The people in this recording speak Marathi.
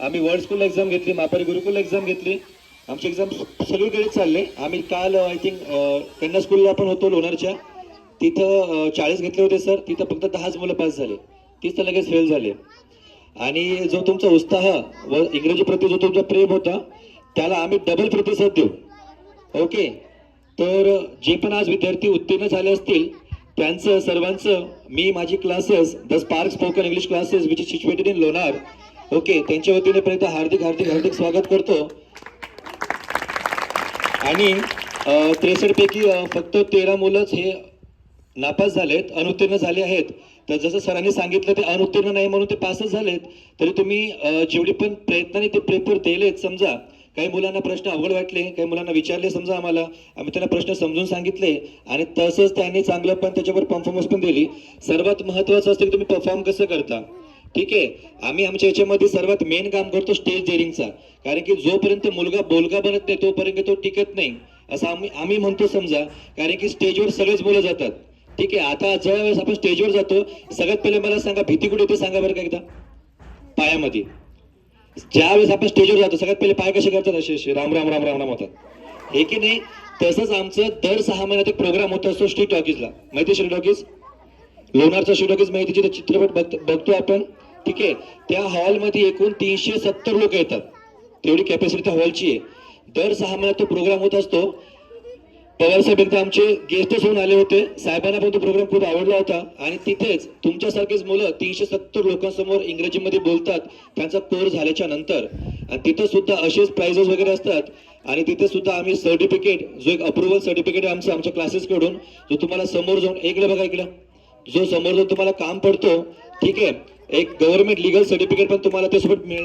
आम्ही वर्ल्ड स्कूल एक्झाम घेतली, मापारी गुरुकुल एक्झाम घेतली. आमची एक्झाम सगळीकडे चालले. आम्ही काल आय थिंक कन्या स्कूलला पण होतो लोणारच्या. तिथं 40 घेतले होते सर. तिथं फक्त 10च मुलं पास झाले, 30 तर लगेच फेल झाले. आणि जो तुमचा उत्साह व इंग्रजी प्रति जो तुमचा प्रेम होता त्याला आम्ही डबल प्रतिसाद देऊ. ओके, तर जे पण आज विद्यार्थी उत्तीर्ण झाले असतील त्यांचं सर्वांचं मी माझी classes the spark spoken English classes which is situated in Lonar, okay, त्यांच्या वतीने पर्यंत हार्दिक हार्दिक हार्दिक स्वागत करतो. आणि 63 पैकी फक्त 13 मुलंच हे नापास झालेत, अनुत्तीर्ण झाले आहेत. तर जसं सरांनी सांगितलं ते अनुत्तीर्ण नाही म्हणून ते पासच झालेत. तरी तुम्ही जेवढी पण प्रयत्नाने ते पेपर दिलेत, समजा काही मुलांना प्रश्न अवघड वाटले, काही मुलांना विचारले, समजा आम्हाला आम्ही त्यांना प्रश्न समजून सांगितले आणि तसंच त्यांनी चांगलं पण त्याच्यावर परफॉर्मन्स पण दिली. सर्वात महत्त्वाचं असतं की तुम्ही परफॉर्म कसं करता. ठीक आहे, आम्ही आमच्या याच्यामध्ये सर्वात मेन काम करतो स्टेज डेअरिंगचा. कारण की जोपर्यंत मुलगा बोलगा बनत नाही तोपर्यंत तो टिकत नाही असं आम्ही म्हणतो समजा. कारण की स्टेजवर सगळेच बोलत जातात. ठीक आहे, आता ज्या वेळेस आपण स्टेजवर जातो सगळ्यात पहिले मला सांगा भीती कुठे येते सांगा बरं का एकदा. पायामध्ये. ज्या वेळेस आपण स्टेजवर जातो सगळ्यात पहिले पाय कसे करतात, असे असे राम राम राम राम राम होतात, हे की नाही. तसंच आमचं दर 6 महिन्यात एक प्रोग्राम होता असतो स्ट्रीट टॉकीजला. माहिती स्ट्रीट टॉकीज, लोणारचा स्ट्रीट टॉकीज माहिती, जिथे चित्रपट बघतो आपण. ठीक आहे, त्या हॉलमध्ये एकूण 370 लोक येतात, तेवढी कॅपॅसिटी त्या हॉलची आहे. दर 6 महिन्यात तो प्रोग्राम होत असतो. पवार साहेब एकदा आमचे गेस्टच होऊन आले होते, साहेबांना पण तो प्रोग्राम खूप आवडला होता. आणि तिथेच तुमच्यासारखेच मुलं 370 लोकांसमोर इंग्रजीमध्ये बोलतात त्यांचा कोर्स झाल्याच्या नंतर. आणि तिथं सुद्धा असेच प्राइजेस वगैरे असतात. आणि तिथे सुद्धा आम्ही सर्टिफिकेट, जो एक अप्रुव्हल सर्टिफिकेट आहे आमच्या क्लासेसकडून, जो तुम्हाला समोर जाऊन इकडे बघा इकडं, जो समोर जाऊन तुम्हाला काम पडतो. ठीक आहे, एक गव्हर्नमेंट लिगल सर्टिफिकेट पण तुम्हाला त्यासोबत मिळेल.